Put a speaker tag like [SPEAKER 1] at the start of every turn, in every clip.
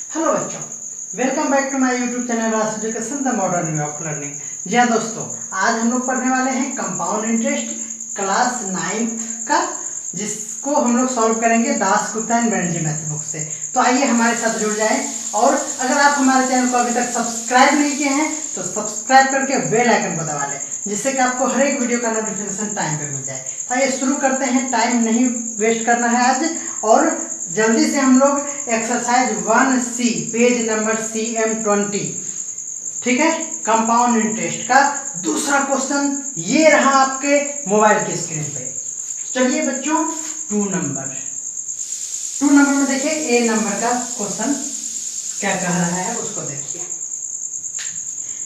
[SPEAKER 1] Hello बच्चों, welcome back to my YouTube channel Raj education the modern way of learning. जी हाँ दोस्तों, आज हम लोग पढ़ने वाले हैं कंपाउंड इंटरेस्ट क्लास 9th का, जिसको हम लोग सॉल्व करेंगे Dasgupta and Banerjee math book से। तो आइए हमारे साथ जुड़ जाएं, और अगर आप हमारे चैनल को अभी तक सब्सक्राइब नहीं किए हैं तो सब्सक्राइब करके बेल आइकन को दबा लें, जिससे कि आपको हर एक वीडियो का नोटिफिकेशन टाइम पे मिल जाए। तो आइए शुरू करते हैं, टाइम नहीं वेस्ट करना है आज, और जल्दी से हम लोग exercise 1C page number CM20, ठीक है, कंपाउंड इंटरेस्ट का दूसरा क्वेश्चन ये रहा आपके मोबाइल की स्क्रीन पे। चलिए बच्चों, 2 नंबर में देखिए A नंबर का क्वेश्चन क्या कह रहा है उसको देखिए।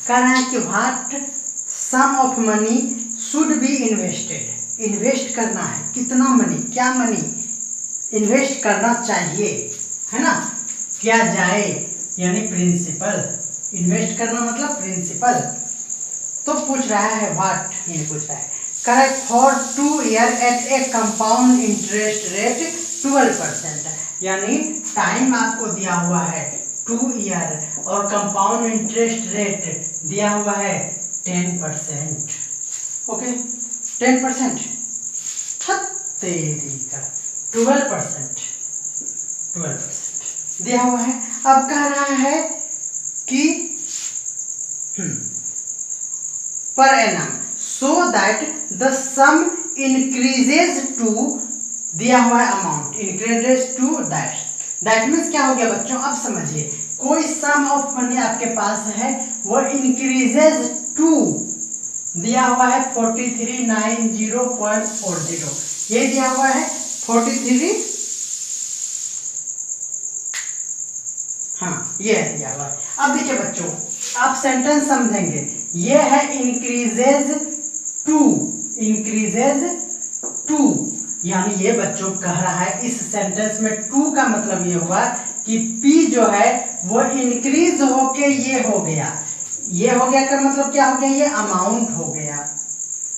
[SPEAKER 1] कह रहा है कि what sum of money should be invested. Invest करना है, कितना मनी, क्या मनी इन्वेस्ट करना चाहिए, है ना, किया जाए, यानी प्रिंसिपल। इन्वेस्ट करना मतलब प्रिंसिपल। तो पूछ रहा है व्हाट, ये पूछ रहा है, correct for 2 year at a compound interest rate 12%, यानी टाइम आपको दिया हुआ है 2 ईयर और कंपाउंड इंटरेस्ट रेट दिया हुआ है 10%। ओके, 10% तेरी का 12% दिया हुआ है। अब कह रहा है कि per annum so that the sum increases to, दिया हुआ है amount increases to that means क्या हो गया बच्चों, अब समझिए, कोई सम ऑफ मनी आपके पास है, वो इंक्रीजेज टू दिया हुआ है 4390.40, ये दिया हुआ है 43, हाँ ये दिया हुआ है। अब देखिए बच्चों, आप सेंटेंस समझेंगे, ये है इंक्रीजेज टू, यानी ये बच्चों कह रहा है इस सेंटेंस में 2 का मतलब ये हुआ कि P जो है वो इंक्रीज होके ये हो गया, ये हो गया का मतलब क्या हो गया, ये अमाउंट हो गया,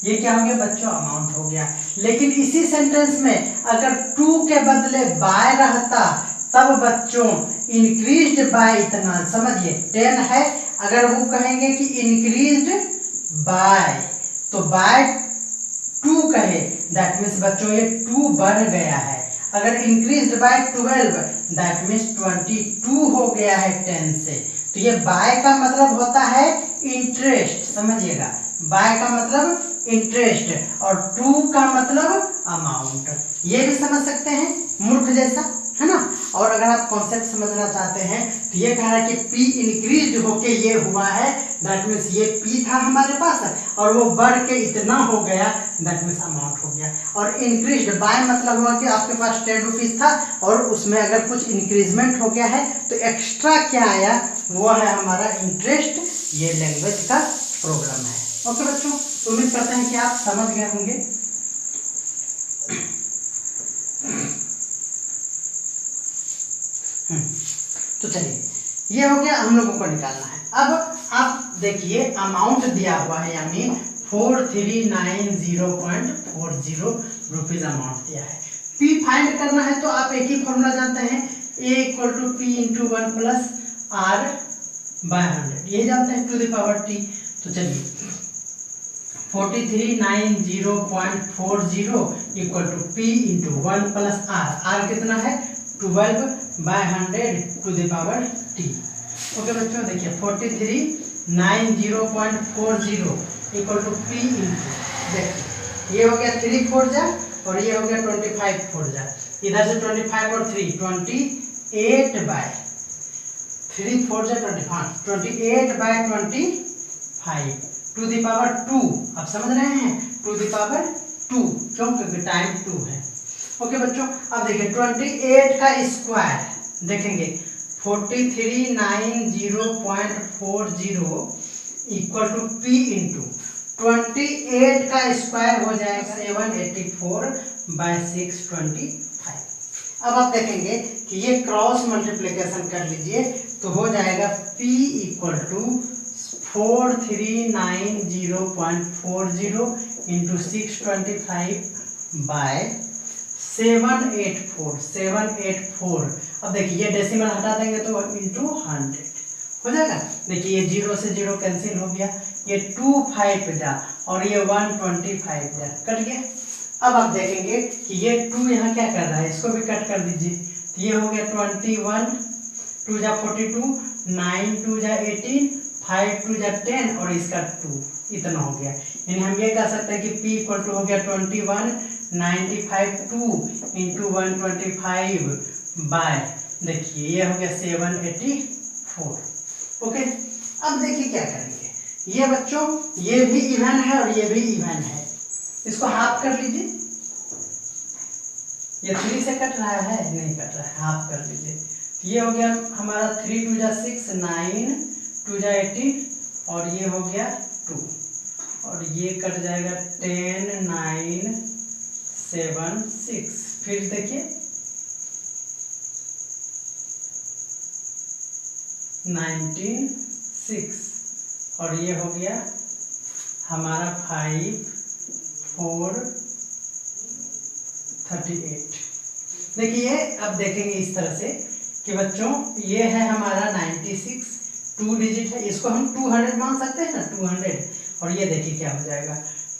[SPEAKER 1] ये क्या हो गया बच्चों, अमाउंट हो गया। लेकिन इसी सेंटेंस में अगर 2 के बदले बाय रहता तब बच्चों इंक्रीज्ड बाय इतना, समझिए 10 है, अगर वो कहेंगे कि इंक्रीज्ड बाय, तो बाय 2 कहे, दैट मीन्स बच्चों ये 2 बढ़ गया है। अगर इंक्रीज्ड बाय 12, दैट मीन्स 22 हो गया है 10 से। तो ये बाय का मतलब होता है इंटरेस्ट, समझिएगा, बाय का मतलब इंटरेस्ट और 2 का मतलब अमाउंट। ये भी समझ सकते हैं मूर्ख जैसा, है ना। और अगर आप कॉन्सेप्ट समझना चाहते हैं तो ये कह रहा है कि P इंक्रीज होके ये हुआ है, दैट मीन्स ये P था हमारे पास और वो बढ़ के इतना हो गया, दैट मीन्स अमाउंट हो गया। और इंक्रीज्ड बाय मतलब हुआ कि आपके पास 10 रुपीज था और उसमें अगर कुछ इंक्रीजमेंट हो गया है तो एक्स्ट्रा क्या आया, वो है हमारा इंटरेस्ट। ये लैंग्वेज का प्रॉब्लम है। ओके बच्चों, उम्मीद करते हैं कि आप समझ गए होंगे। तो चलिए, ये हो गया, हम लोगों को निकालना है। अब आप देखिए अमाउंट दिया हुआ है, यानी 4390.40 रुपीज अमाउंट दिया है। P फाइंड करना है तो आप एक ही फॉर्मूला जानते हैं, A = P × 1 + R/100, ये जानते हैं, टू द पावर T। तो चलिए 4390.40 = P × 1 + R, R कितना है 12/100 to the power T। Okay बच्चों, देखिए 4390.40 = P × देखिए, ये हो गया 3 4 जा और ये हो गया 25 4 जा, इधर से 25 और 3 28/3 4 जा 28/25 टू द पावर 2। आप समझ रहे हैं, टू द पावर 2, क्यों, क्योंकि टाइम 2 है। ओके बच्चों, अब देखिए 28 का स्क्वायर देखेंगे, 4390.40 = P × 28 का स्क्वायर हो जाएगा 784/625। अब आप देखेंगे कि ये क्रॉस मल्टीप्लिकेशन कर लीजिए तो हो जाएगा P = 4390.40 × 625/784 अब देखिए ये डेसिमल हटा देंगे तो इंटू 100 हो जाएगा। देखिए ये 0 से 0 कैंसिल हो गया, ये 2 5 जा और ये 125 जा कट गया। अब आप देखेंगे कि ये 2 यहाँ क्या कर रहा है, इसको भी कट कर दीजिए। तो ये हो गया 21, 2 जा 42, 9 2 जा 18, 5 2 जा 10 और इसका 2 इतना हो गया। यानी हम ये कह सकते हैं कि P इक्वल टू हो गया 21 95 2 इंटू 125 बाय, देखिए ये हो गया 784। ओके, अब देखिए क्या करेंगे, ये बच्चों ये भी इवन है और ये भी इवन है, इसको हाफ कर लीजिए। ये 3 से कट रहा है, नहीं कट रहा है, हाफ कर लीजिए। तो ये हो गया हमारा 3 2 जा 6, 9 2 जा 18 और ये हो गया 2 और ये कट जाएगा 10 9 7 6। फिर देखिए 19 6 और ये हो गया हमारा 5 4 38। देखिए अब देखेंगे इस तरह से कि बच्चों ये है हमारा 96, 2 डिजिट है, इसको हम 200 मान सकते हैं ना, 200। और ये देखिए क्या हो जाएगा,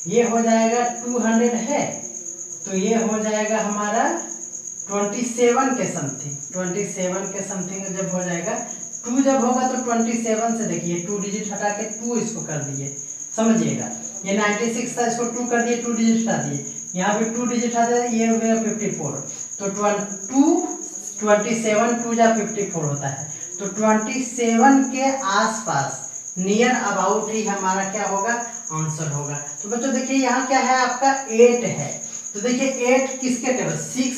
[SPEAKER 1] ये हो जाएगा 200 है तो ये हो जाएगा हमारा 27 के समथिंग, 27 के समथिंग जब हो जाएगा। 2 जब होगा तो 27 से देखिए 2 डिजिट हटा के 2 इसको कर दिए, समझिएगा। ये 96 था, इसको 2 कर दिए, 2 डिजिट हटा दिए, यहाँ पे 2 डिजिट हटा दिए, ये हो गया 54। तो 27 2 जा 54 होता है। तो 27 के आसपास नियर अबाउट ही हमारा क्या होगा, आंसर होगा। तो बच्चों देखिए यहाँ क्या है, आपका 8 है। तो देखिए 8 किसके टेबल, 6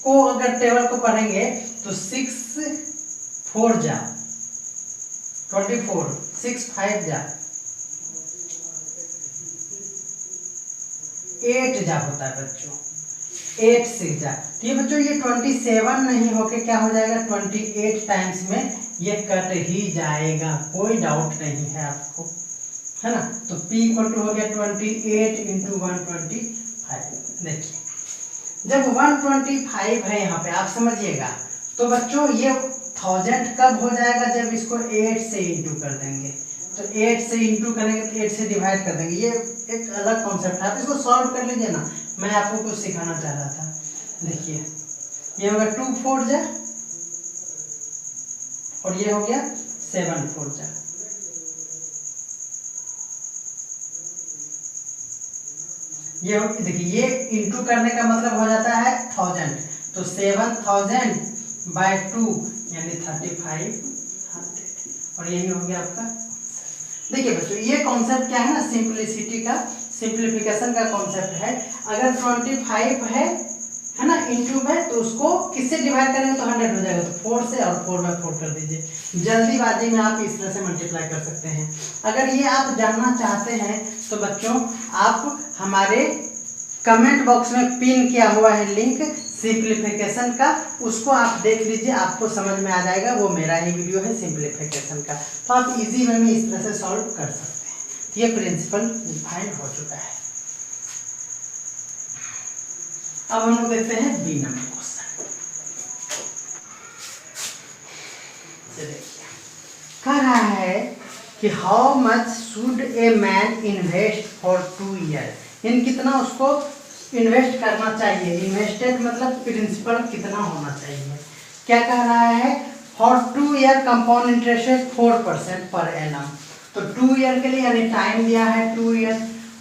[SPEAKER 1] को अगर टेबल को पढ़ेंगे तो 6 4 जा 24, 6 5 जा 8 जा होता है बच्चों, 8 6 जा। तो ये बच्चों ये 27 नहीं होके क्या हो जाएगा, 28 टाइम्स में ये कट ही जाएगा, कोई डाउट नहीं है आपको, है ना। तो P इक्वल टू हो गया 28 इंटू 125। देखिए जब 125 है यहाँ पे, आप समझिएगा। तो बच्चों ये 1000 कब हो जाएगा, जब इसको 8 से इंटू कर देंगे। तो 8 से इंटू करेंगे तो 8 से डिवाइड कर देंगे, ये एक अलग कॉन्सेप्ट है, आप इसको सॉल्व कर लीजिए ना, मैं आपको कुछ सिखाना चाह रहा था। देखिए ये होगा 2 4 जा और ये हो गया 7 4 जा। ये देखिए ये इंटू करने का मतलब हो जाता है 1000, तो 7000 बाय 2 यानी 3500 और यही हो गया आपका। देखिए बच्चों ये कॉन्सेप्ट क्या है ना, सिंपलिसिटी का, सिंप्लीफिकेशन का कॉन्सेप्ट है। अगर 25 है ना इंटू में, तो उसको किससे डिवाइड करेंगे तो 100 हो जाएगा, तो 4 से, और 4/4 कर दीजिए। जल्दीबाजी में आप इस तरह से मल्टीप्लाई कर सकते हैं। अगर ये आप जानना चाहते हैं तो बच्चों आप हमारे कमेंट बॉक्स में पिन किया हुआ है लिंक सिंप्लीफिकेशन का, उसको आप देख लीजिए, आपको समझ में आ जाएगा। वो मेरा ही वीडियो है सिंप्लीफिकेशन का, तो आप इजी वे में इस तरह से सॉल्व कर सकते हैं। ये प्रिंसिपल डिफाइन हो चुका है। अब हम लोग देखते हैं बी नंबर क्वेश्चन। कह रहा है कि how much should a man invest for 2 year, in कितना उसको इन्वेस्ट करना चाहिए। इन्वेस्टेड मतलब प्रिंसिपल कितना होना चाहिए। क्या कह रहा है, for 2 year compound interest rate 4% per annum. तो 2 ईयर के लिए यानी टाइम दिया है 2 ईयर,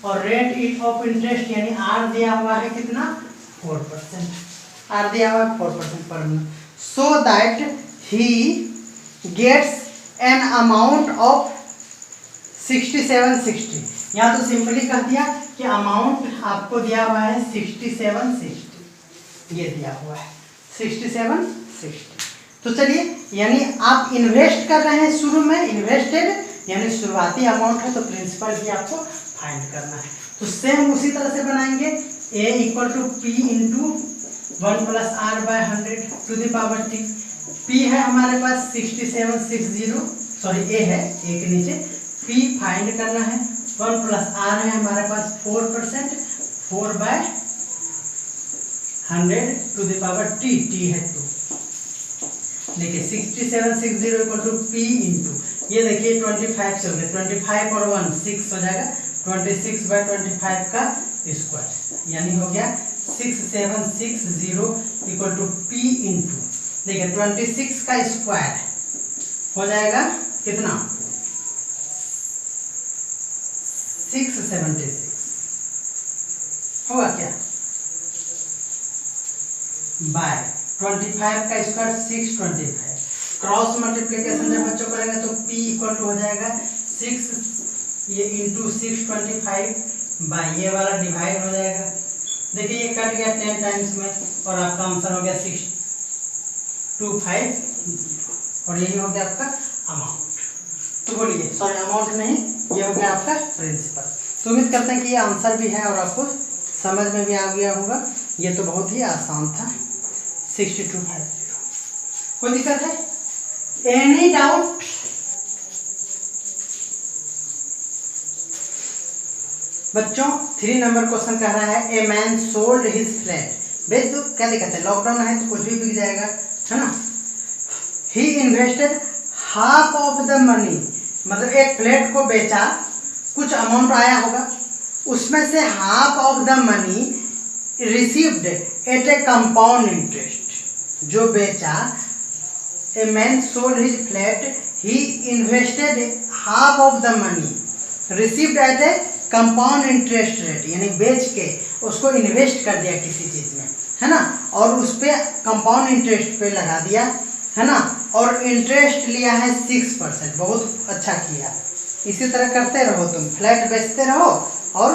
[SPEAKER 1] और रेट ऑफ इंटरेस्ट यानी आर दिया हुआ है कितना, 4%। आर दिया हुआ है 4% per annum. So that he gets an amount of 6760। यहाँ तो सिंपली कह दिया कि अमाउंट आपको दिया हुआ है 6760, ये दिया हुआ है 6760। तो चलिए यानी आप इन्वेस्ट कर रहे हैं शुरू में, इन्वेस्टेड यानी शुरुआती अमाउंट है, तो प्रिंसिपल ही आपको फाइंड करना है। तो सेम उसी तरह से बनाएंगे, a equal to P into 1 plus R by 100 to the power t। p है हमारे पास 6760, सॉरी a है, a के नीचे p फाइंड करना है। 1 प्लस आर है हमारे पास 4%, 4 by 100 to the power t, t है 2। देखिए 6760 इक्वल टू P इंटू, ये देखिए 25 से हो गया, 25 और 1 6 हो जाएगा, 26/25 का स्क्वायर, यानी हो गया 6760 इक्वल टू P इंटू, देखिए 26 का स्क्वायर हो जाएगा कितना 676 होगा क्या, बाय 25 का स्क्वायर 625, क्रॉस मल्टीप्लिकेशन जब बच्चों करेंगे तो P इक्वल टू हो जाएगा 6 ये इंटू 625 बाय ये वाला डिवाइड हो जाएगा, देखिए ये कट गया 10 टाइम्स में और आपका आंसर हो गया 625 और यही हो गया आपका अमाउंट। तो बोलिए, सॉरी अमाउंट नहीं, ये हो गया आपका प्रिंसिपल। तो उम्मीद करते हैं कि ये आंसर भी है और आपको समझ में भी आ गया होगा। ये तो बहुत ही आसान था, 6250। कोई दिक्कत है, एनी डाउट? बच्चों 3 नंबर क्वेश्चन कह रहा है, ए मैन सोल्ड हिज फ्लैट, बेच दो, क्या दिक्कत है, लॉकडाउन है तो कुछ भी बिक जाएगा, है ना। He invested half of the money, मतलब एक फ्लैट को बेचा, कुछ अमाउंट आया होगा, उसमें से half of the money received at a compound interest, जो बेचा, a man sold his flat, he invested half of the money received at a compound interest rate, यानी बेच के उसको इन्वेस्ट कर दिया किसी चीज में, है ना, और उस पर कंपाउंड इंटरेस्ट पे लगा दिया, है ना, और इंटरेस्ट लिया है 6%, बहुत अच्छा किया। इसी तरह करते रहो, तुम फ्लैट बेचते रहो और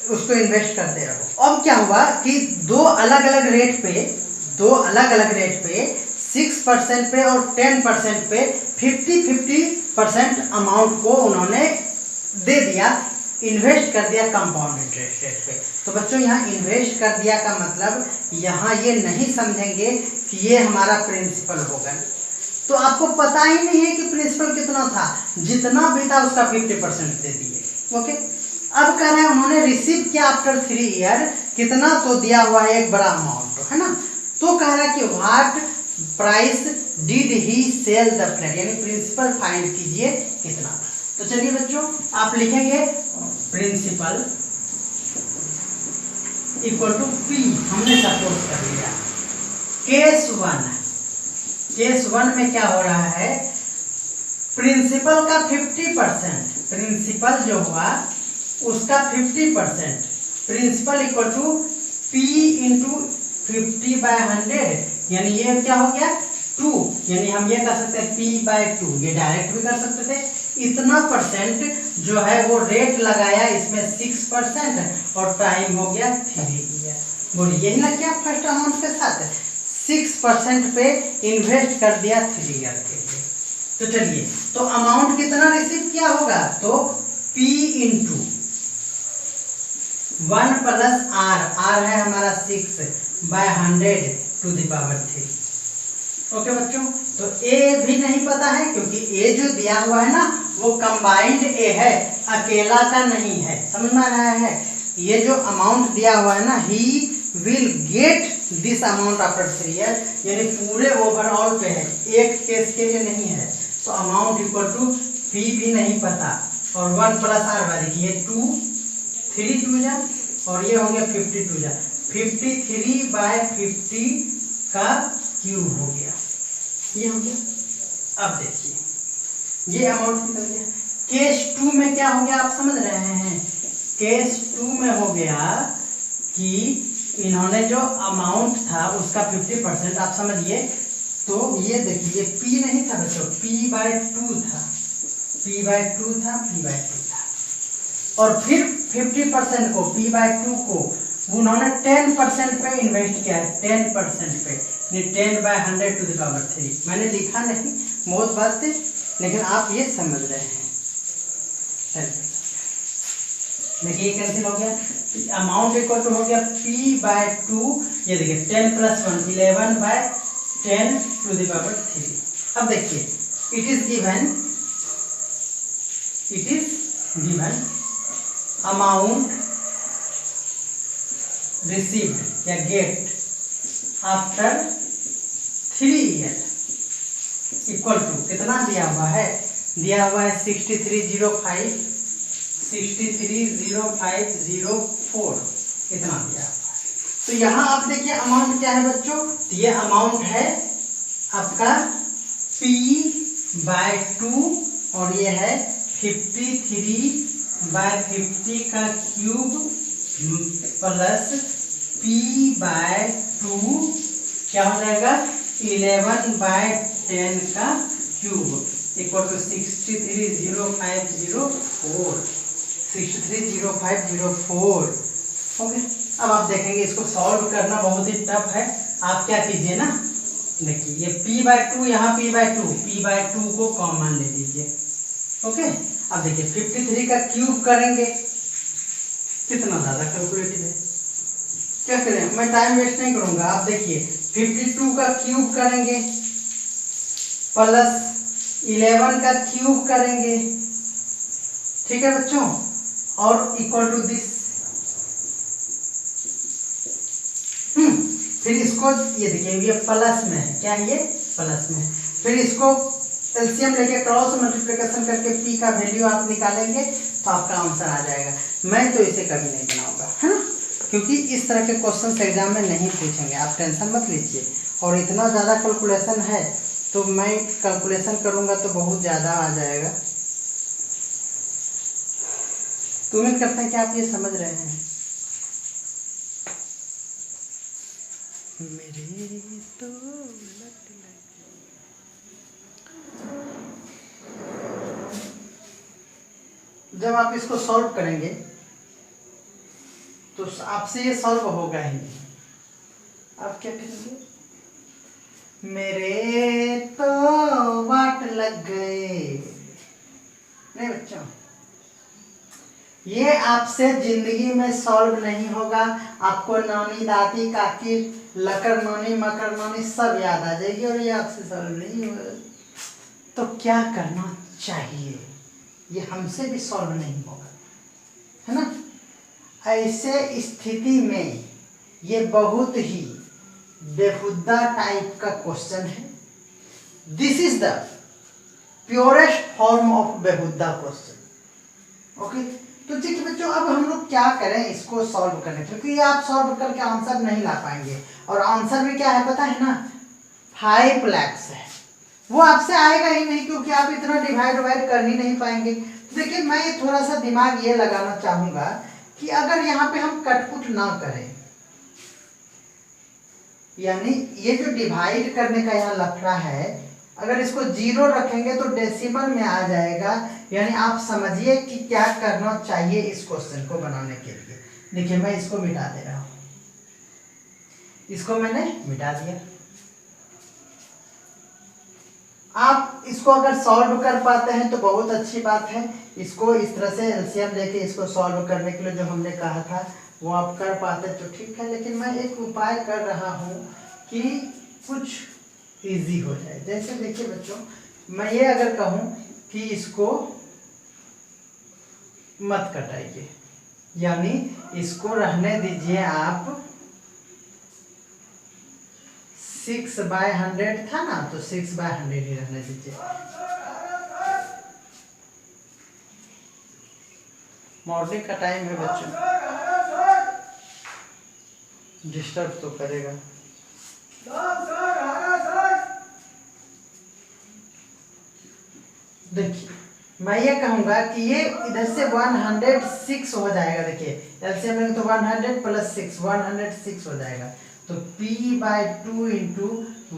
[SPEAKER 1] उसको इन्वेस्ट करते रहो। अब क्या हुआ कि दो अलग अलग रेट पे 6% पे और 10% पे 50-50% अमाउंट को उन्होंने दे दिया, इन्वेस्ट कर दिया कंपाउंड इंटरेस्ट रेट पे। तो बच्चों यहाँ इन्वेस्ट कर दिया का मतलब यहाँ ये नहीं समझेंगे कि ये हमारा प्रिंसिपल होगा, तो आपको पता ही नहीं है कि प्रिंसिपल कितना था, जितना भी था उसका 50% दे दिए। ओके, अब कह रहे हैं उन्होंने रिसीव किया आफ्टर 3 ईयर, कितना, तो दिया हुआ है एक बड़ा अमाउंट, है ना। तो कह रहा है कि what price did he sell the flat, यानी प्रिंसिपल फाइंड कीजिए कितना था। तो चलिए बच्चों आप लिखेंगे प्रिंसिपल इक्वल टू P, हमने सपोज कर लिया। केस 1 में क्या हो रहा है, प्रिंसिपल का 50%, प्रिंसिपल जो हुआ उसका 50%, principal equal to P into 50/100, यानी ये क्या हो गया 2, यानी हम ये कर सकते हैं P/2, ये डायरेक्ट भी कर सकते थे। इतना परसेंट जो है वो रेट लगाया, इसमें 6% और टाइम हो गया 3 ईयर। बोलिए यही ना क्या फर्स्ट अमाउंट के साथ 6% पे इन्वेस्ट कर दिया 3 ईयर के लिए। तो चलिए, तो अमाउंट कितना रिसीव किया होगा, तो P इंटू 1 प्लस R है हमारा 6/100 टू द पावर 3। ओके बच्चों, तो ए भी नहीं पता है क्योंकि ए जो दिया हुआ है ना वो कंबाइंड ए है, अकेला का नहीं है, समझ में आ रहा है। ये जो अमाउंट दिया हुआ है ना, he will get this amount after 3 year, यानी पूरे ओवरऑल पे है, एक केस के लिए नहीं है। तो अमाउंट इक्वल टू P भी नहीं पता और 1 प्लस R देखिए 2 3 2 जा और ये हो गया 52 जा, 53/50 का क्यूब हो गया, ये हो गया। अब देखिए ये अमाउंट निकल गया। केस 2 में क्या हो गया आप समझ रहे हैं, केस 2 में हो गया कि इन्होंने जो अमाउंट था उसका 50% आप समझिए, तो ये देखिए P नहीं था बच्चों, P/2 था, P/2 था और फिर 50% को P/2 को उन्होंने 10% पे इन्वेस्ट किया है, 10% पे, 10/100 टू द पावर 3। मैंने लिखा नहीं, बहुत बात थी, लेकिन आप ये समझ रहे हैं। देखिए कैंसिल हो गया, अमाउंट इक्वल टू हो गया P/2, ये देखिए 10 + 1 11/10 टू द पावर 3। अब देखिए it is given amount received या get after 3 year, equal to कितना दिया हुआ है 6305 630504 इतना दिया हुआ है। तो यहाँ आप देखिए अमाउंट क्या है बच्चों, तो ये अमाउंट है आपका P/2 और ये है 53/50 का क्यूब प्लस P/2 क्या हो जाएगा 11/10 का क्यूब इक्वल टू 630504। ओके, अब आप देखेंगे इसको सॉल्व करना बहुत ही टफ है। आप क्या कीजिए ना, देखिए ये P/2 यहाँ P/2 को कॉमन ले लीजिए। ओके, अब देखिए 53 का क्यूब करेंगे, कितना ज़्यादा कैलकुलेटिव है। क्या करें, मैं टाइम वेस्ट नहीं करूँगा। आप देखिए 52 का क्यूब करेंगे प्लस 11 का क्यूब करेंगे, ठीक है बच्चों, और इक्वल टू दिस। फिर इसको ये देखिए ये प्लस में है, क्या है ये प्लस में है। फिर इसको एलसीएम लेके क्रॉस मल्टीप्लिकेशन करके पी का वैल्यू आप निकालेंगे तो आपका आंसर आ जाएगा। मैं तो इसे कभी नहीं बनाऊंगा, है ना, क्योंकि इस तरह के क्वेश्चन एग्जाम में नहीं पूछेंगे, आप टेंशन मत लीजिए। और इतना ज़्यादा कैलकुलेशन है तो मैं कैलकुलेशन करूँगा तो बहुत ज़्यादा आ जाएगा। तो उम्मीद करते हैं कि आप ये समझ रहे हैं। मेरे तो जब आप इसको सॉल्व करेंगे तो आपसे ये सॉल्व होगा ही नहीं। आप क्या करेंगे, मेरे तो वाट लग गए। नहीं बच्चों, ये आपसे जिंदगी में सॉल्व नहीं होगा। आपको नानी दादी काकी लकर नानी मकर नानी सब याद आ जाएगी और ये आपसे सॉल्व नहीं होगा। तो क्या करना चाहिए, ये हमसे भी सॉल्व नहीं होगा, है ना। ऐसे स्थिति में ये बहुत ही बेहुदा टाइप का क्वेश्चन है। This is the purest form of बेहुदा क्वेश्चन। ओके, तो देखिए बच्चों, अब हम लोग क्या करें इसको सॉल्व करने, क्योंकि ये आप सॉल्व करके आंसर नहीं ला पाएंगे। और आंसर भी क्या है पता है ना, 5 लाख है। वो आपसे आएगा ही नहीं, क्योंकि आप इतना डिवाइड कर ही नहीं पाएंगे। तो देखिए मैं थोड़ा सा दिमाग ये लगाना चाहूंगा कि अगर यहाँ पे हम कटपुट ना करें, यानी ये जो डिवाइड करने का यहाँ लफड़ा है, अगर इसको 0 रखेंगे तो डेसिमल में आ जाएगा। यानी आप समझिए कि क्या करना चाहिए इस क्वेश्चन को बनाने के लिए। देखिए मैं इसको मिटा दे रहा हूं, इसको मैंने मिटा दिया। आप इसको अगर सॉल्व कर पाते हैं तो बहुत अच्छी बात है। इसको इस तरह से एलसीएम लेके इसको सॉल्व करने के लिए जो हमने कहा था वो आप कर पाते तो ठीक है, लेकिन मैं एक उपाय कर रहा हूँ कि कुछ इजी हो जाए। जैसे देखिए बच्चों, मैं ये अगर कहूँ कि इसको मत कटाइए, यानी इसको रहने दीजिए आप 6/100 था ना, तो 6/100 ही रहने दीजिए। मॉर्निंग का टाइम है बच्चों, डिस्टर्ब तो करेगा। देखिए मैं ये कहूंगा कि ये इधर से 106 हो जाएगा। देखिए एलसीएम में तो 100 प्लस 6 106 हो जाएगा। तो P/2 इंटू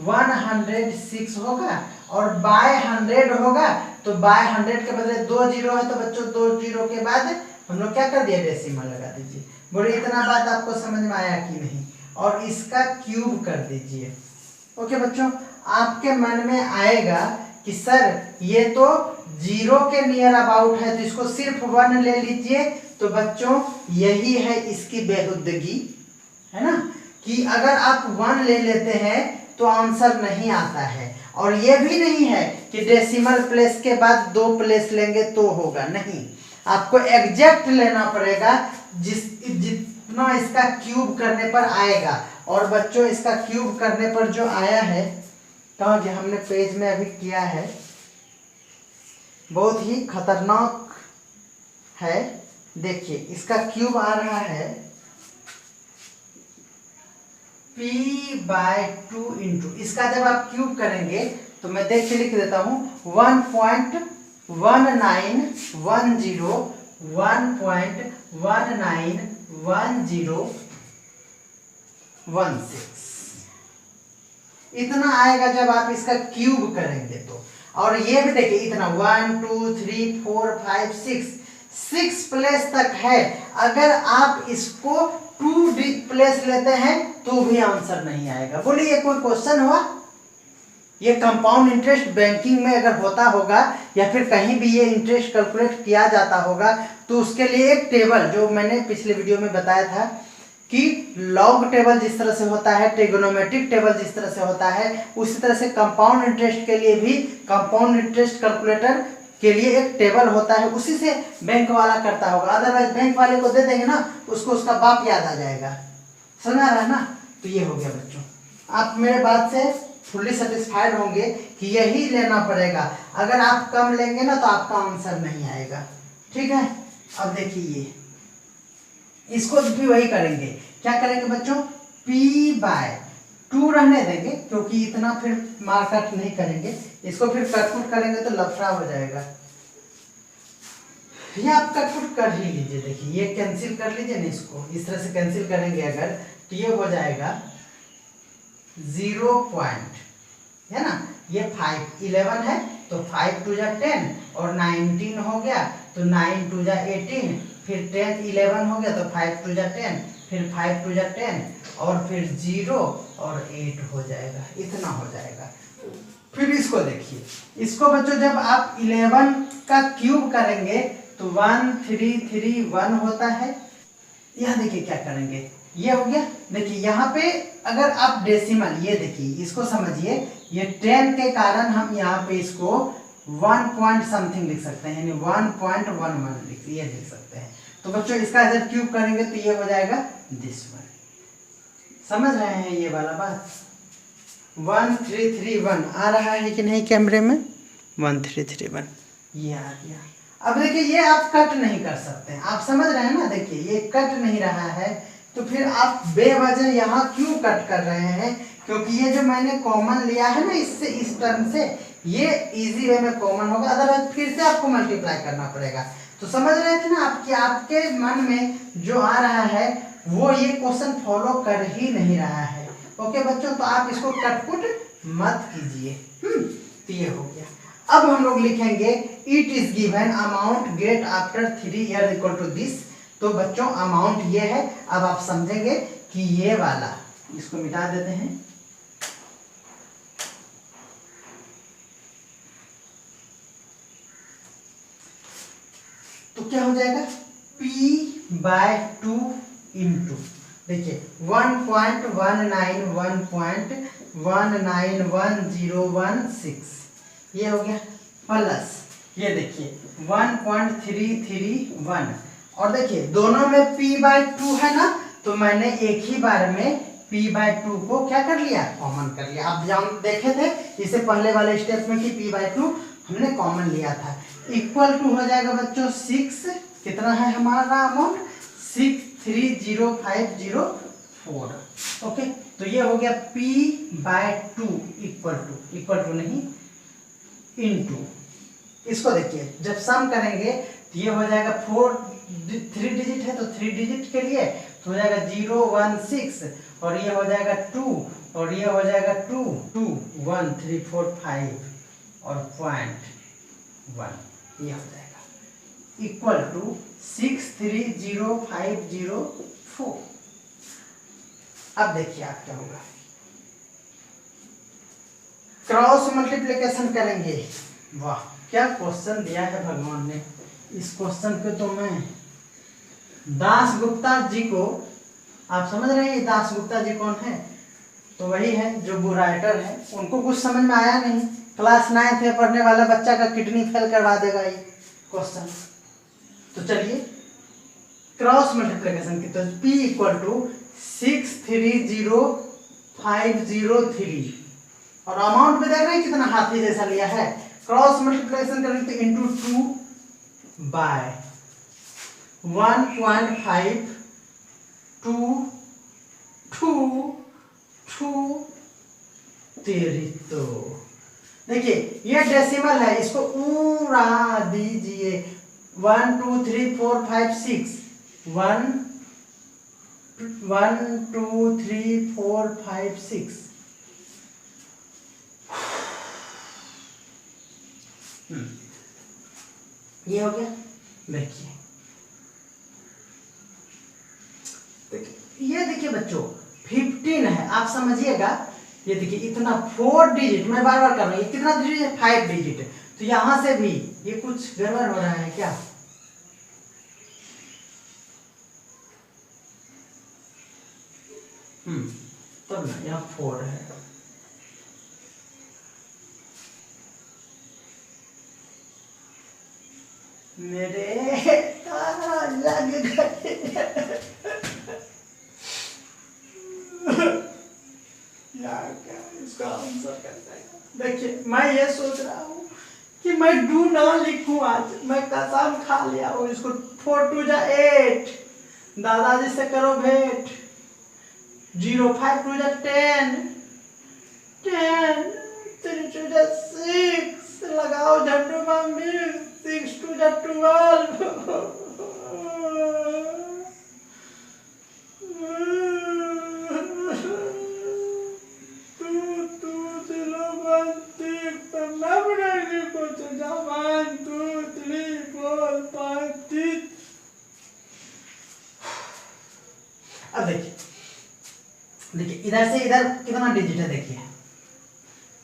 [SPEAKER 1] 106 होगा और बाय 100 होगा। तो बाय 100 के बदले 2 जीरो है, तो बच्चों 2 जीरो के बाद हम लोग क्या कर दिया, डेसिमल लगा दीजिए। बोलिए इतना बात आपको समझ में आया कि नहीं। और इसका क्यूब कर दीजिए। ओके बच्चों, आपके मन में आएगा कि सर ये तो 0 के नियर अबाउट है, तो इसको सिर्फ 1 ले लीजिए। तो बच्चों यही है इसकी बेहुदगी, है ना, कि अगर आप 1 ले लेते हैं तो आंसर नहीं आता है। और ये भी नहीं है कि डेसिमल प्लेस के बाद 2 प्लेस लेंगे तो होगा, नहीं, आपको एग्जैक्ट लेना पड़ेगा जितना इसका क्यूब करने पर आएगा। और बच्चों इसका क्यूब करने पर जो आया है कहाँ गया, हमने पेज में अभी किया है, बहुत ही खतरनाक है। देखिए इसका क्यूब आ रहा है p/2 इंटू, इसका जब आप क्यूब करेंगे तो मैं देख के लिख देता हूँ 1.1910 1.191016 इतना आएगा जब आप इसका क्यूब करेंगे तो। और ये भी देखिए इतना 1 2 3 4 5 6 प्लेस तक है। अगर आप इसको 2 प्लेस लेते हैं तो भी आंसर नहीं आएगा। बोलिए ये कोई क्वेश्चन हुआ? ये कंपाउंड इंटरेस्ट बैंकिंग में अगर होता होगा या फिर कहीं भी ये इंटरेस्ट कैलकुलेट किया जाता होगा तो उसके लिए एक टेबल, जो मैंने पिछले वीडियो में बताया था कि लॉग टेबल जिस तरह से होता है, ट्रिगोनोमेट्रिक टेबल जिस तरह से होता है, उसी तरह से कंपाउंड इंटरेस्ट के लिए भी कंपाउंड इंटरेस्ट कैलकुलेटर के लिए एक टेबल होता है, उसी से बैंक वाला करता होगा। अदरवाइज बैंक वाले को दे देंगे ना, उसको उसका बाप याद आ जाएगा। समझ आ रहा है ना? तो ये हो गया बच्चों, आप मेरे बात से फुल्ली सेटिस्फाइड होंगे कि यही लेना पड़ेगा। अगर आप कम लेंगे ना तो आपका आंसर नहीं आएगा। ठीक है, अब देखिए ये इसको भी वही करेंगे। क्या करेंगे बच्चों? p/2 रहने देंगे क्योंकि इतना फिर मार्कअप नहीं करेंगे। इसको फिर कटपुट करेंगे तो लफड़ा हो जाएगा। ये आप कटपुट कर ही लीजिए। देखिए ये कैंसिल कर लीजिए ना, इसको इस तरह से कैंसिल करेंगे अगर तो ये हो जाएगा 0 पॉइंट, है ना। ये 5 11 है तो 5 2 जा 10 और 19 हो गया तो 9 2 जा 18, फिर 10 11 हो गया तो 5 2 जा 10, फिर 5 2 जा 10 और फिर 0 और 8 हो जाएगा। इतना हो जाएगा। फिर इसको देखिए, इसको बच्चों जब आप 11 का क्यूब करेंगे तो 1331 होता है। यह देखिए क्या करेंगे, ये हो गया। देखिए यहाँ पे अगर आप डेसिमल, ये देखिए इसको समझिए, ये 10 के कारण हम यहाँ पे इसको 1 पॉइंट समथिंग लिख सकते हैं, यानी 1.11 ये लिख सकते हैं। तो बच्चों इसका जब क्यूब करेंगे तो ये हो जाएगा दिस वन। समझ रहे हैं ये वाला बात? 1331 आ रहा है कि नहीं कैमरे में? 1331 ये आ गया। अब देखिए ये आप कट नहीं कर सकते, आप समझ रहे हैं ना। देखिए ये कट नहीं रहा है तो फिर आप बेवजह यहाँ क्यों कट कर रहे हैं? क्योंकि ये जो मैंने कॉमन लिया है ना इससे, इस टर्म से, ये इजी वे में कॉमन होगा। अदरवाइज फिर से आपको मल्टीप्लाई करना पड़ेगा। तो समझ रहे थे ना आप कि आपके मन में जो आ रहा है वो ये क्वेश्चन फॉलो कर ही नहीं रहा है। ओके बच्चों, तो आप इसको कटपुट मत कीजिए। तो ये हो गया। अब हम लोग लिखेंगे it is given amount get after 3 year equal to this. तो बच्चों अमाउंट ये है। अब आप समझेंगे कि ये वाला, इसको मिटा देते हैं। तो क्या हो जाएगा? p/2 इंटू, देखिए 1.191.1911016 ये हो गया, प्लस ये देखिए 1.331। और देखिए दोनों में p/2 है ना, तो मैंने एक ही बार में p/2 को क्या कर लिया? कॉमन कर लिया। आप जान देखे थे इससे पहले वाले स्टेप में कि p/2 हमने कॉमन लिया था। इक्वल टू हो जाएगा बच्चों 6, कितना है हमारा अमाउंट? 630,504। ओके, तो ये हो गया p/2 इक्वल टू नहीं इनटू, इसको देखिए जब सम करेंगे तो ये हो जाएगा 3 डिजिट है तो 3 डिजिट के लिए तो हो जाएगा 016 और ये हो जाएगा 2 और ये हो जाएगा 2 2 1 3 4 5 और 0.1 ये हो जाएगा इक्वल टू 630,504। अब देखिए आप क्या होगा, क्रॉस मल्टीप्लिकेशन करेंगे। वाह क्या क्वेश्चन दिया है भगवान ने। इस क्वेश्चन पे तो मैं दासगुप्ता जी को, आप समझ रहे हैं दासगुप्ता जी कौन है? तो वही है जो बुक राइटर है। उनको कुछ समझ में आया नहीं, क्लास 9 में पढ़ने वाला बच्चा का किडनी फेल करवा देगा ये क्वेश्चन। तो चलिए क्रॉस मल्टीप्लिकेशन की, तो p इक्वल टू 630,503 और अमाउंट में देख रहे हैं कितना हाथी जैसा लिया है। क्रॉस मल्टीप्लिकेशन करेंगे तो इंटू 2 बाय 1.5 2 2 2 तेरी तो देखिए ये डेसिमल है, इसको उड़ा दीजिए। 1 2 3 4 5 6 1 1 2 3 4 5 6 ये हो गया। देखिए ये देखिए बच्चों 15 है, आप समझिएगा। ये देखिए इतना 4 डिजिट, मैं बार बार कर रहा हूँ, ये कितना डिजिट है 5 डिजिट है, तो यहां से भी ये कुछ गड़बड़ हो रहा है क्या? तब ना यहाँ 4 है। मेरे लग गए यार, क्या इसका आंसर करता है? देखिए मैं ये सोच रहा हूँ कि मैं डू ना लिखूं, आज मैं कसम खा लिया हूँ इसको। 4 2 जा 8, दादाजी से करो भेंट। 0 5 2 जा 10 10 3 2 जा 6, लगाओ झंडू मम्मी। 6 2 जा 12 अब देखिए देखिए इधर से इधर कितना डिजिट है, देखिए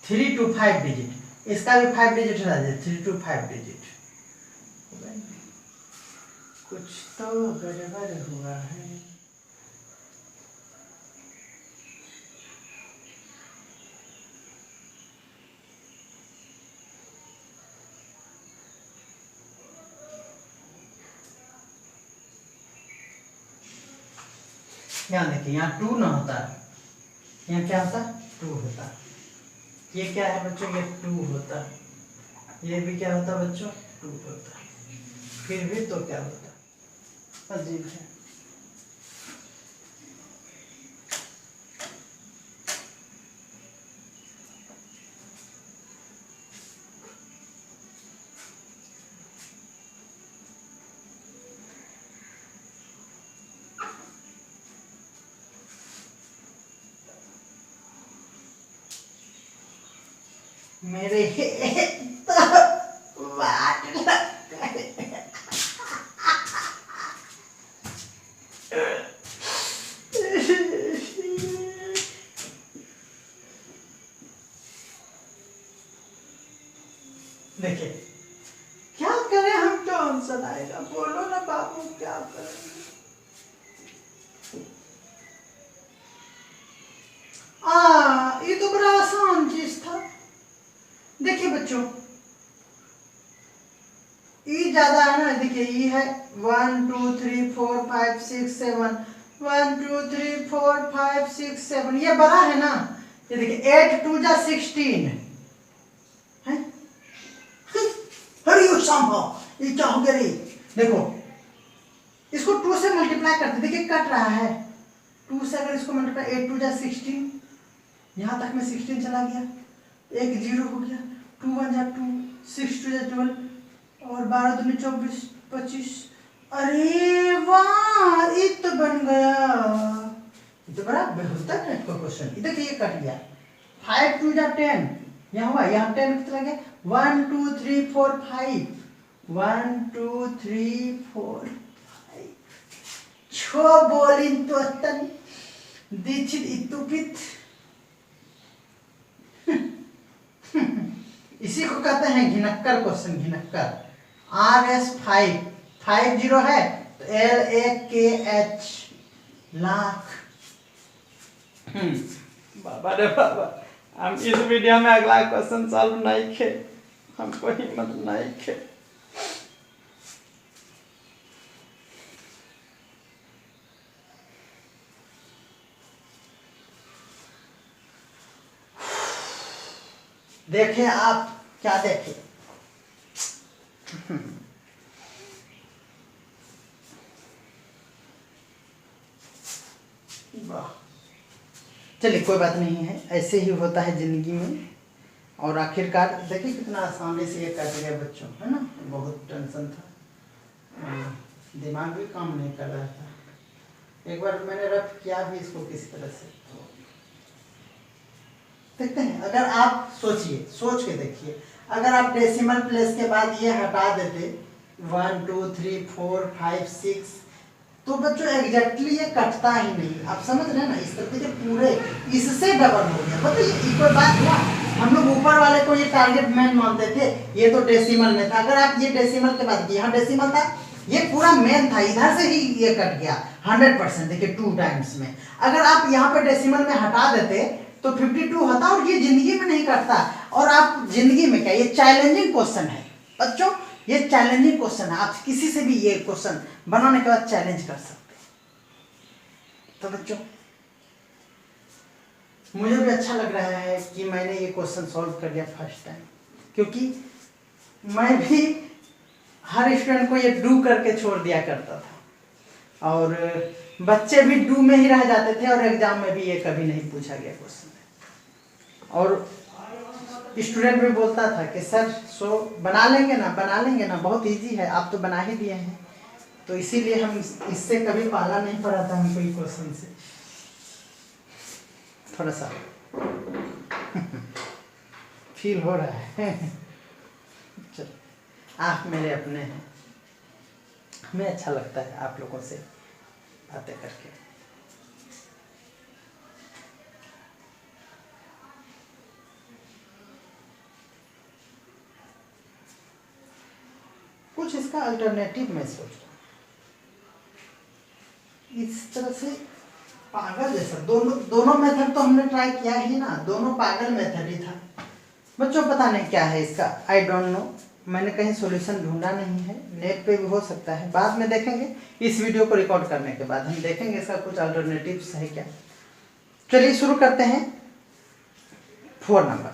[SPEAKER 1] 3 to 5 डिजिट, इसका भी 5 डिजिट है, 3 to 5 डिजिट। कुछ तो गड़बड़ हुआ है। यहाँ देखिए यहाँ 2 ना होता, यहाँ क्या होता 2 होता। ये क्या है बच्चों, ये 2 होता, ये भी क्या होता बच्चों 2 होता, फिर भी तो क्या होता, अजीब है। मेरे तो वाट लग गए। देखिए क्या करें हम, तो आंसर आएगा, बोलो ना बाबू क्या करें। ये तो बड़ा आसान चीज था। देखिए बच्चों ई ज्यादा है ना, देखिए ई है 1 2 3 4 5 6 7 1 2 3 4 5 6 7, ये बड़ा है ना। ये देखिए 8 2 जा 16 है। हरी संभव ये क्या हो गया रे? देखो इसको 2 से मल्टीप्लाई करते, देखिए कट रहा है 2 से, अगर इसको मल्टीप्लाई 8 2 जा 16, यहाँ तक में 16 चला गया, एक 0 हो गया, 2 1 जा 2 6 2 जा 12 और 12 2 24 25। अरे वाह ये तो बन गया, ये तो बड़ा बेहतर है क्वेश्चन। देखिए ये कट गया, 5 2 जा 10, यहाँ हुआ, यहाँ 10 कितना गया 1 2 3 4 5 1 2 3 4 5 छो बोलिन तो तन दीक्षित इतुपित। इसी को कहते हैं घिनक्कर क्वेश्चन, घिनक्कर। RS 5 0 है तो LAKH लाख। बाबा रे बाबा, हम इस वीडियो में अगला क्वेश्चन सॉल्व नहीं खे, हमको हिम्मत नहीं खे। देखें आप, क्या देखें? वाह, चलिए कोई बात नहीं है, ऐसे ही होता है ज़िंदगी में। और आखिरकार देखिए कितना आसानी से ये कट गया बच्चों, है ना। बहुत टेंशन था, दिमाग भी काम नहीं कर रहा था। एक बार मैंने रफ किया भी इसको किसी तरह से। देखते हैं, अगर आप सोचिए, सोच के देखिए, अगर आप डेसिमल प्लेस के बाद ये हटा देते 1 2 3 4 5 6, तो बच्चों एग्जैक्टली ये कटता ही नहीं। आप समझ रहे हैं ना, इस तरीके के पूरे इससे डबल हो गया। बताइए कोई बात हुआ? हम लोग ऊपर वाले को ये टारगेट मेन मानते थे, ये तो डेसिमल में था। अगर आप ये डेसिमल के बाद यहाँ डेसिमल था, ये पूरा मेन था, इधर से ही ये कट गया 100%। देखिए 2 टाइम्स में अगर आप यहाँ पे डेसिमल में हटा देते तो 52 होता, और ये जिंदगी में नहीं कटता। और आप जिंदगी में क्या, ये चैलेंजिंग क्वेश्चन है बच्चों, ये चैलेंजिंग क्वेश्चन है। आप किसी से भी ये क्वेश्चन बनाने के बाद चैलेंज कर सकते हैं। तो बच्चों मुझे भी अच्छा लग रहा है कि मैंने ये क्वेश्चन सॉल्व कर लिया फर्स्ट टाइम, क्योंकि मैं भी हर स्टूडेंट को ये डू करके छोड़ दिया करता था, और बच्चे भी डू में ही रह जाते थे, और एग्जाम में भी ये कभी नहीं पूछा गया क्वेश्चन। और स्टूडेंट भी बोलता था कि सर सो बना लेंगे ना, बना लेंगे ना, बहुत इजी है, आप तो बना ही दिए हैं। तो इसीलिए हम इससे कभी पाला नहीं पड़ा था हमको ये क्वेश्चन से। थोड़ा सा फील हो रहा है। चलो, आप मेरे अपने हैं, हमें अच्छा लगता है आप लोगों से बातें करके। कुछ इसका अल्टरनेटिव मैं सोच रहा हूँ, इस तरह से पागल जैसा। दोनों मेथड तो हमने ट्राई किया ही ना, दोनों पागल मेथड ही था बच्चों। पता नहीं क्या है इसका, आई डोंट नो, मैंने कहीं सॉल्यूशन ढूंढा नहीं है। नेट पे भी हो सकता है, बाद में देखेंगे। इस वीडियो को रिकॉर्ड करने के बाद हम देखेंगे इसका कुछ अल्टरनेटिव्स है क्या। चलिए शुरू करते हैं। 4 नंबर,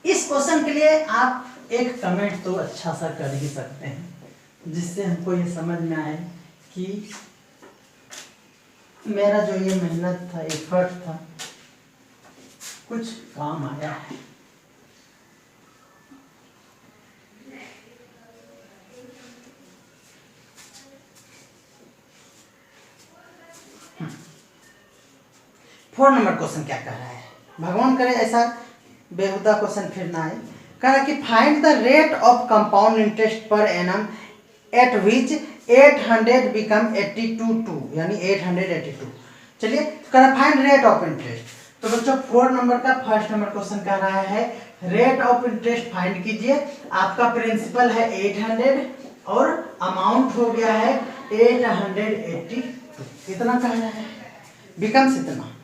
[SPEAKER 1] इस क्वेश्चन के लिए आप एक कमेंट तो अच्छा सा कर ही सकते हैं, जिससे हमको ये समझ में आए कि मेरा जो ये मेहनत था, एफर्ट था, कुछ काम आया है। फोर नंबर क्वेश्चन क्या कह रहा है, भगवान करे ऐसा बेहुदा क्वेश्चन फिर ना आए। कह रहा कि find the rate of compound interest per annum eight which 800 become 82 यानी 882। चलिए कह रहा फाइंड रेट ऑफ इंटरेस्ट। तो बच्चों 4 नंबर का फर्स्ट नंबर क्वेश्चन कह रहा है रेट ऑफ इंटरेस्ट फाइंड कीजिए। आपका प्रिंसिपल है 800 और अमाउंट हो गया है 882, इतना कह रहा है, बिकम्स इतना।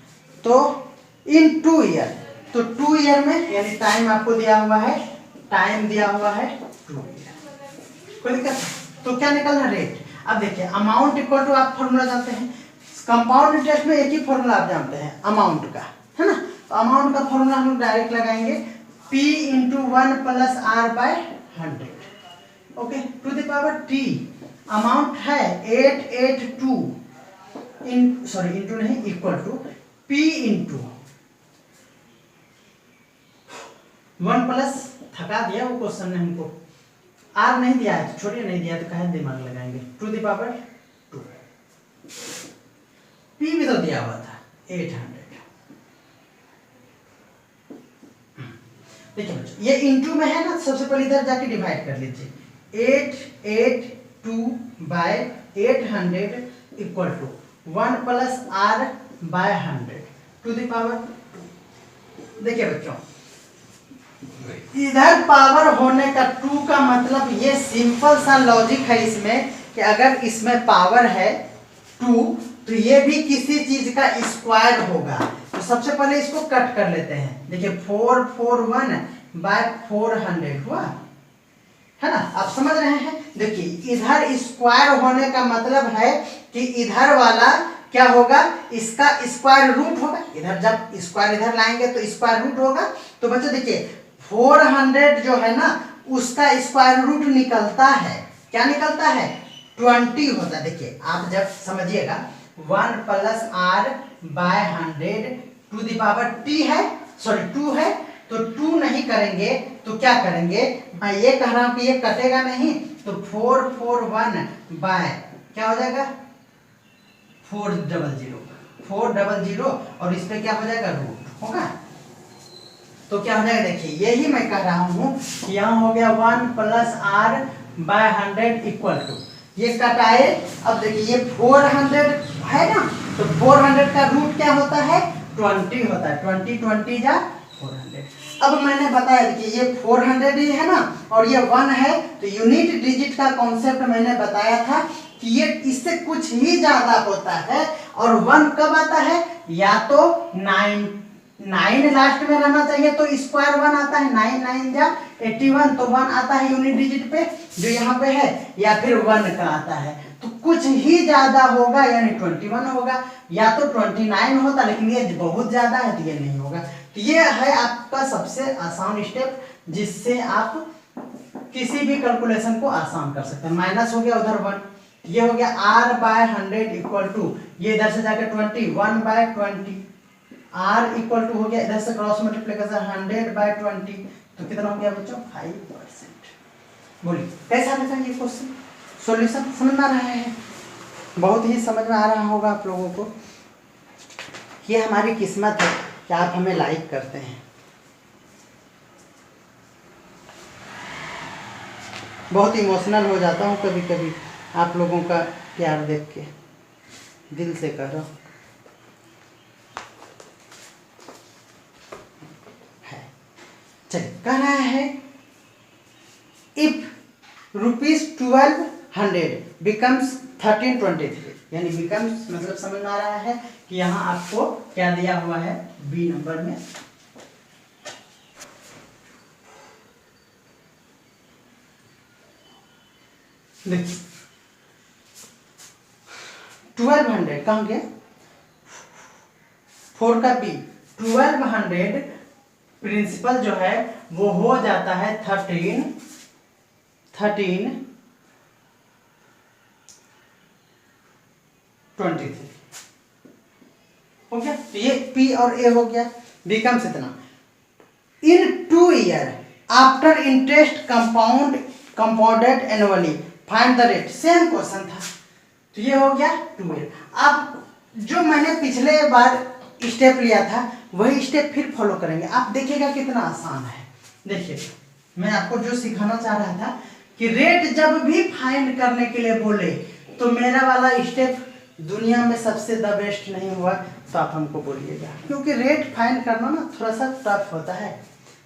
[SPEAKER 1] तो इन 2 ईयर, तो 2 ईयर में यानी टाइम आपको दिया हुआ है, टाइम दिया हुआ है 2 ईयर, कोई दिक्कत। तो क्या निकलना रेट। अब देखिए अमाउंट इक्वल टू, आप फॉर्मूला जानते हैं कंपाउंड इंटरेस्ट में, एक ही फॉर्मूला आप जानते हैं अमाउंट का, है ना। तो अमाउंट का फॉर्मूला हम लोग डायरेक्ट लगाएंगे P into 1 plus R by 100, okay, to the power T। Amount है 882 इंटू नहीं, equal to P into 1 plus, थका दिया वो क्वेश्चन ने हमको, R नहीं दिया है तो छोड़िए, नहीं दिया तो कहे दिमाग लगाएंगे, टू द पावर 2। P भी तो दिया हुआ था 800। देखिए बच्चों ये इंटू में है ना, सबसे पहले इधर जाके डिवाइड कर लीजिए, 882 by 800 equal to 1 plus R by 100 to the power. देखिए बच्चों इधर पावर होने का 2 का मतलब, ये सिंपल सा लॉजिक है इसमें कि अगर इसमें पावर है 2 तो ये भी किसी चीज का स्क्वायर होगा। तो सबसे पहले इसको कट कर लेते हैं। देखिए 441 बाय 400 हुआ, है ना, आप समझ रहे हैं। देखिए इधर स्क्वायर होने का मतलब है कि इधर वाला क्या होगा, इसका स्क्वायर रूट होगा। इधर जब स्क्वायर इधर लाएंगे तो स्क्वायर रूट होगा। तो बच्चों देखिए 400 जो है ना उसका स्क्वायर रूट निकलता है, क्या निकलता है, 20 होता है। देखिए आप जब समझिएगा 1 + r/100 to the power t है, सॉरी 2 है, तो 2 नहीं करेंगे तो क्या करेंगे, मैं ये कह रहा हूं कि ये कटेगा नहीं, तो 441 बाय क्या हो जाएगा 400 और इस पे क्या हो जाएगा रूट होगा। तो क्या हो जाएगा, देखिए यही मैं कह रहा हूं कि यहाँ हो गया 1 + r/100 इक्वल टू, ये कटाए। अब देखिए ये 400 है ना, तो 400 का रूट क्या होता है, 20 होता है। 20 जा 400। अब मैंने बताया देखिए ये 400 ही है ना और ये 1 है, तो यूनिट डिजिट का कॉन्सेप्ट मैंने बताया था कि ये इससे कुछ ही ज्यादा होता है। और 1 कब आता है, या तो 9 लास्ट में रहना चाहिए तो स्क्वायर 1 आता है, 9 9 जा 81, तो 1 आता है यूनिट डिजिट पे जो यहाँ पे है, या फिर 1 का आता है। तो कुछ ही ज्यादा होगा यानी 21 होगा, या तो 29 होता, लेकिन ये बहुत ज्यादा है तो ये नहीं होगा। तो ये है आपका सबसे आसान स्टेप जिससे आप किसी भी कैलकुलेशन को आसान कर सकते हैं। माइनस हो गया उधर 1, ये हो गया r/100 इक्वल टू, ये इधर से जाकर 20, 1/20, r इक्वल टू हो गया इधर से क्रॉस मल्टीप्लिकेशन 100/20, तो कितना हो गया बच्चों 5%। बोलिए कैसा लगा ये क्वेश्चन, सॉल्यूशन समझ में आ रहा है, बहुत ही समझ में आ रहा होगा आप लोगों को। ये हमारी किस्मत है कि आप हमें लाइक करते हैं। बहुत इमोशनल हो जाता हूँ कभी कभी आप लोगों का प्यार देख के, दिल से कर रहा हूँ। चलिए कह रहा है इफ ₹1200 बिकम्स 1323, यानी बिकम्स मतलब समझ में आ रहा है कि यहाँ आपको क्या दिया हुआ है बी नंबर में। देखिए 1200 कहाँ गया, 4 का बी, 1200 प्रिंसिपल जो है वो हो जाता है 1323 हो गया। तो ये पी और ए हो गया, बिकम्स इतना। इन 2 year after interest compounded annually find the rate, same question था। तो ये हो गया 2 ईयर। अब जो मैंने पिछले बार स्टेप लिया था वही स्टेप फिर फॉलो करेंगे, आप देखिएगा कितना आसान है। देखिए मैं आपको जो सिखाना चाह रहा था कि रेट जब भी फाइंड करने के लिए बोले तो मेरा वाला स्टेप दुनिया में सबसे द बेस्ट नहीं हुआ तो आप हमको बोलिएगा, क्योंकि रेट फाइंड करना ना थोड़ा सा टफ होता है,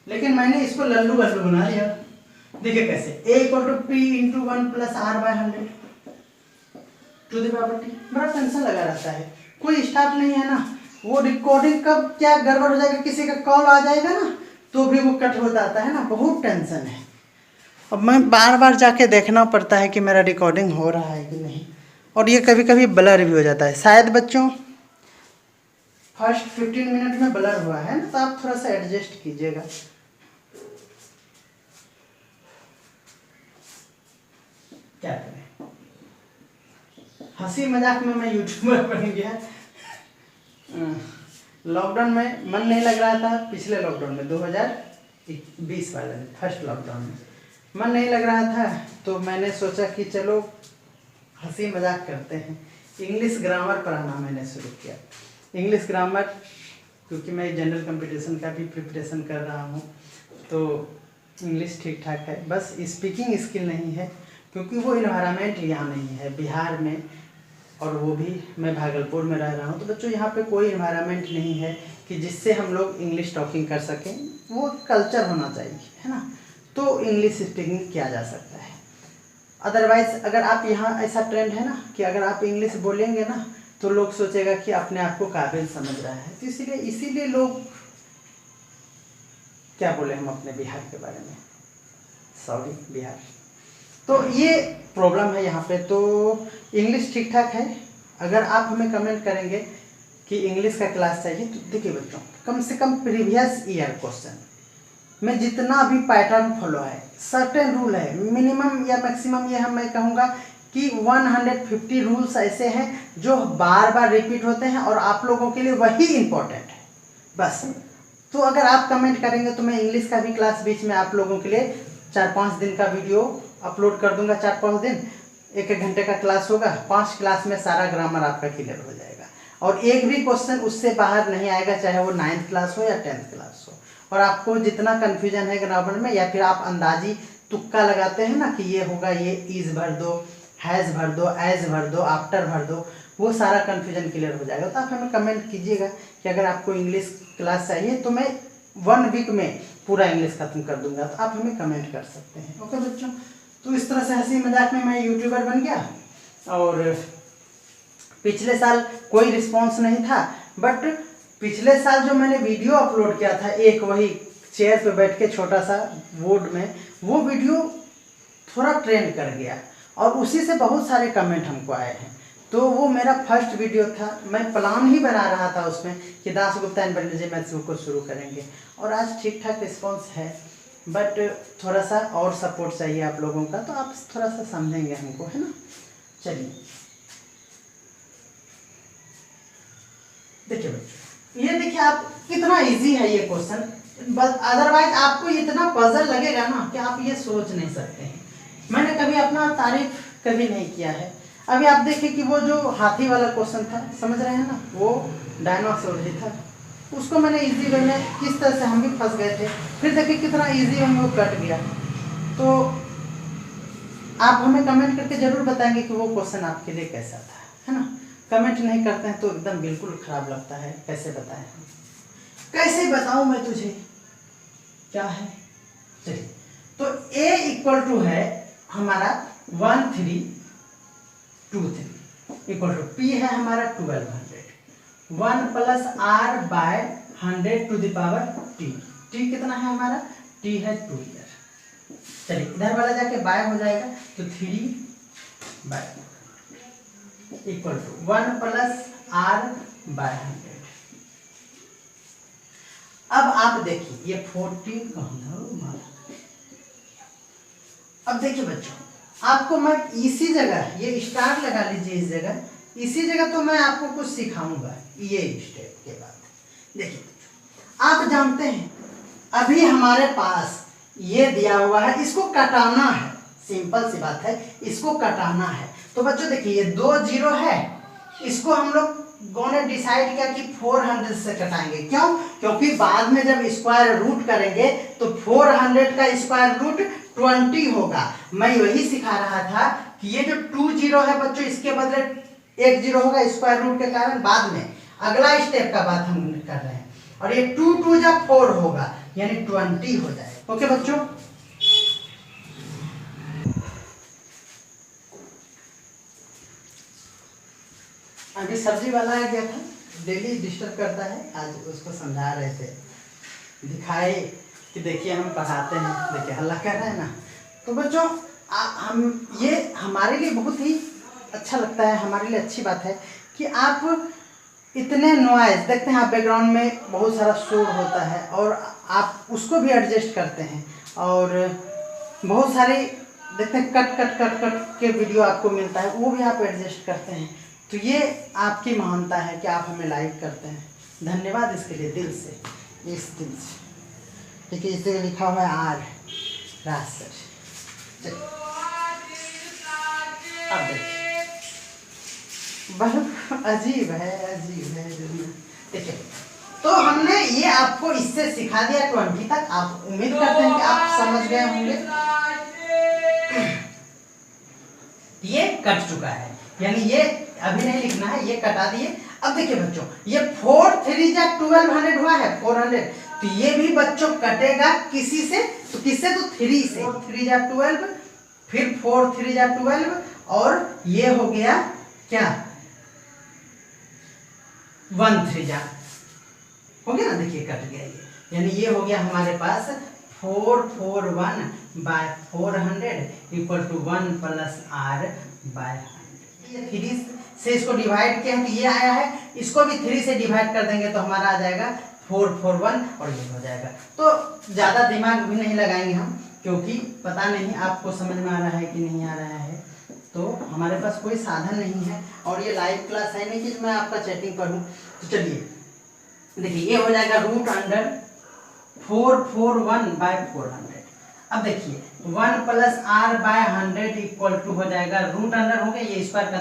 [SPEAKER 1] लेकिन मैंने इसको लल्लू बल्लू बना लिया। देखिए कैसे, a = p × 1 + r/100 to the power t। बड़ा टेंशन लगा रहता है, कोई स्टाफ नहीं है ना, वो रिकॉर्डिंग कब क्या गड़बड़ हो जाएगा, किसी का कॉल आ जाएगा ना तो भी वो कट हो जाता है ना, बहुत टेंशन है। अब मैं बार बार जाके देखना पड़ता है कि मेरा रिकॉर्डिंग हो रहा है कि नहीं, और ये कभी कभी ब्लर भी हो जाता है। शायद बच्चों फर्स्ट 15 मिनट में ब्लर हुआ है ना, तो आप थोड़ा सा एडजस्ट कीजिएगा। क्या करें, हंसी मजाक में मैं यूट्यूबर बन गया। लॉकडाउन में मन नहीं लग रहा था, पिछले लॉकडाउन में 2020 वाले में फर्स्ट लॉकडाउन में मन नहीं लग रहा था, तो मैंने सोचा कि चलो हंसी मजाक करते हैं, इंग्लिश ग्रामर पढ़ाना मैंने शुरू किया। इंग्लिश ग्रामर क्योंकि मैं जनरल कंपटीशन का भी प्रिपरेशन कर रहा हूँ, तो इंग्लिश ठीक ठाक है, बस स्पीकिंग स्किल नहीं है, क्योंकि वो इन्वायरमेंट यहाँ नहीं है बिहार में, और वो भी मैं भागलपुर में रह रहा हूँ। तो बच्चों यहाँ पे कोई इन्वायरमेंट नहीं है कि जिससे हम लोग इंग्लिश टॉकिंग कर सकें, वो कल्चर होना चाहिए, है ना, तो इंग्लिश स्पीकिंग किया जा सकता है। अदरवाइज अगर आप यहाँ ऐसा ट्रेंड है ना कि अगर आप इंग्लिश बोलेंगे ना तो लोग सोचेगा कि अपने आप को काबिल समझ रहा है, तो इसीलिए लोग क्या बोले हम अपने बिहार के बारे में, सॉरी बिहार। तो ये प्रॉब्लम है यहाँ पे। तो इंग्लिश ठीक ठाक है, अगर आप हमें कमेंट करेंगे कि इंग्लिश का क्लास चाहिए, तो देखिए बच्चों, कम से कम प्रीवियस ईयर क्वेश्चन में जितना भी पैटर्न फॉलो है, सर्टेन रूल है, मिनिमम या मैक्सिमम ये मैं कहूँगा कि 150 रूल्स ऐसे हैं जो बार बार रिपीट होते हैं और आप लोगों के लिए वही इम्पोर्टेंट है बस। तो अगर आप कमेंट करेंगे तो मैं इंग्लिश का भी क्लास बीच में आप लोगों के लिए 4-5 दिन का वीडियो अपलोड कर दूंगा। 4-5 दिन 1-1 घंटे का क्लास होगा, 5 क्लास में सारा ग्रामर आपका क्लियर हो जाएगा और एक भी क्वेश्चन उससे बाहर नहीं आएगा, चाहे वो 9th क्लास हो या 10th क्लास हो। और आपको जितना कन्फ्यूजन है ग्रामर में, या फिर आप अंदाजी तुक्का लगाते हैं ना कि ये होगा, ये इज भर दो, हैज़ भर दो, एज भर दो, आफ्टर भर दो, वो सारा कन्फ्यूजन क्लियर हो जाएगा। तो आप हमें कमेंट कीजिएगा कि अगर आपको इंग्लिश क्लास चाहिए तो मैं 1 वीक में पूरा इंग्लिश खत्म कर दूंगा, तो आप हमें कमेंट कर सकते हैं। ओके बच्चों, तो इस तरह से हंसी मजाक में मैं यूट्यूबर बन गया। और पिछले साल कोई रिस्पॉन्स नहीं था, बट पिछले साल जो मैंने वीडियो अपलोड किया था, एक वही चेयर पे बैठ के छोटा सा बोर्ड में, वो वीडियो थोड़ा ट्रेंड कर गया और उसी से बहुत सारे कमेंट हमको आए हैं। तो वो मेरा फर्स्ट वीडियो था, मैं प्लान ही बना रहा था उसमें कि Dasgupta and Banerjee maths book को शुरू करेंगे, और आज ठीक ठाक रिस्पॉन्स है, बट थोड़ा सा और सपोर्ट चाहिए आप लोगों का, तो आप थोड़ा सा समझेंगे हमको, है ना। चलिए देखिए बच्चों, ये देखिए आप कितना इजी है ये क्वेश्चन, बस अदरवाइज आपको इतना पजल लगेगा ना कि आप ये सोच नहीं सकते हैं। मैंने कभी अपना तारीफ कभी नहीं किया है। अभी आप देखिए कि वो जो हाथी वाला क्वेश्चन था, समझ रहे हैं ना, वो डायनासोर ही था, उसको मैंने इजी वे में किस तरह से हम भी फंस गए थे, फिर देखिए कितना इजी वे में वो कट गया। तो आप हमें कमेंट करके जरूर बताएंगे कि वो क्वेश्चन आपके लिए कैसा था, है ना। कमेंट नहीं करते हैं तो एकदम बिल्कुल खराब लगता है। कैसे बताएं, कैसे बताऊं मैं तुझे क्या है। चलिए, तो A इक्वल टू है हमारा 1 3 2 3 इक्वल टू P है हमारा 1200, 1 plus R by 100 to the power T। T कितना है हमारा, T है 2 ईयर। चलिए इधर वाला जाके बाय हो जाएगा, तो 3 by equal to 1 plus R by 100। अब आप देखिए ये 40 अब देखिए बच्चों, आपको मैं इसी जगह ये स्टार लगा लीजिए, इस जगह, इसी जगह तो मैं आपको कुछ सिखाऊंगा ये स्टेप के बाद। देखिए आप जानते हैं अभी हमारे पास ये दिया हुआ है, इसको कटाना है, सिंपल सी बात है, इसको कटाना है। तो बच्चों देखिए ये 2 0 है, इसको हम लोग ने डिसाइड किया कि 400 से कटाएंगे। क्यों? क्योंकि बाद में जब स्क्वायर रूट करेंगे तो 400 का स्क्वायर रूट 20 होगा। मैं वही सिखा रहा था कि ये जो 2 0 है बच्चों, इसके बदले 1 0 होगा स्क्वायर रूट के कारण। बाद में अगला स्टेप का बात हम कर रहे हैं, और ये 2 2 जब 4 होगा यानी 20 हो जाएगा। ओके बच्चों, अभी सब्जी वाला आ गया था, डेली डिस्टर्ब करता है, आज उसको समझा रहे थे, दिखाए कि देखिए हम पढ़ाते हैं, देखिए हल्ला कर रहे हैं ना। तो बच्चों हम ये हमारे लिए बहुत ही अच्छा लगता है, हमारे लिए अच्छी बात है कि आप इतने नॉइज देखते हैं, आप बैकग्राउंड में बहुत सारा शोर होता है और आप उसको भी एडजस्ट करते हैं, और बहुत सारे देखते हैं कट कट कट कट के वीडियो आपको मिलता है, वो भी आप एडजस्ट करते हैं। तो ये आपकी महानता है कि आप हमें लाइक करते हैं, धन्यवाद इसके लिए दिल से, इस दिल से। देखिए इस जगह लिखा हुआ है आर राज सर। अब देखिए बहुत अजीब है, अजीब है। देखिए तो हमने ये आपको इससे सिखा दिया 20 तक। आप उम्मीद करते हैं कि आप समझ गए होंगे। ये कट चुका है, यानी ये अभी नहीं लिखना है, ये कटा दिए। अब देखिए बच्चों, ये 4 3 जा 1200 हुआ है, 400, तो ये भी बच्चों कटेगा किसी से, तो किससे, तो 3 से। 3 जा 12, फिर 4 3 जा 12, और ये हो गया क्या, 1 3 जा हो गया ना, देखिए कट गया ये, यानी ये हो गया हमारे पास 441 by 400 equal to 1 plus R by 100। ये 3 से इसको डिवाइड किया है तो ये आया है, इसको भी 3 से डिवाइड कर देंगे तो हमारा आ जाएगा 441 और ये हो जाएगा। तो ज़्यादा दिमाग भी नहीं लगाएंगे हम, क्योंकि पता नहीं आपको समझ में आ रहा है कि नहीं आ रहा है, तो हमारे पास कोई साधन नहीं है और ये लाइव क्लास है नहीं कि मैं आपका चैटिंग करूँ। तो चलिए देखिए ये हो जाएगा रूट अंडर 441/400। अब देखिए 1 + r/100 इक्वल टू हो जाएगा रूट अंडर हो गया, ये स्क्वायर का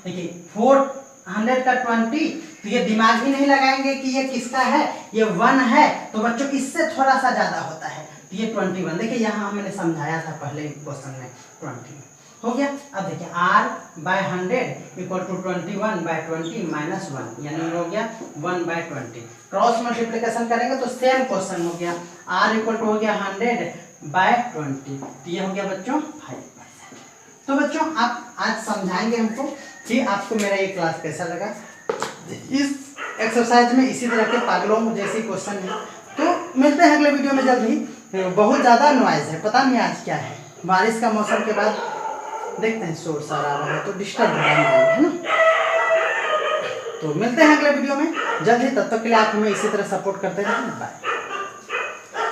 [SPEAKER 1] देखिए 400 का 20, तो ये दिमाग ही नहीं लगाएंगे कि ये किसका है, ये 1 है, तो बच्चों इससे थोड़ा सा ज़्यादा होता है, तो ये 21। देखिए यहाँ मैंने समझाया था पहले क्वेश्चन में 20 हो गया। अब देखिए r/100 इक्वल टू 21/20 - 1, यानी हो गया 1/20। क्रॉस मल्टीप्लिकेशन करेंगे तो सेम क्वेश्चन हो गया, r इक्वल टू हो गया 100/20, तो ये हो गया बच्चों 5%। तो बच्चों आप आज समझाएंगे हमको कि आपको मेरा ये क्लास कैसा लगा। इस एक्सरसाइज में इसी तरह के पागलों जैसे क्वेश्चन है, तो मिलते हैं अगले वीडियो में जल्द ही। बहुत ज़्यादा नॉइज़ है, पता नहीं आज क्या है, बारिश का मौसम के बाद देखते हैं शोर सार आ रहा है तो डिस्टर्ब हो रहा है ना। तो मिलते हैं अगले वीडियो में जल्द ही, तब तक के लिए आप हमें इसी तरह सपोर्ट करते रहें। बाय।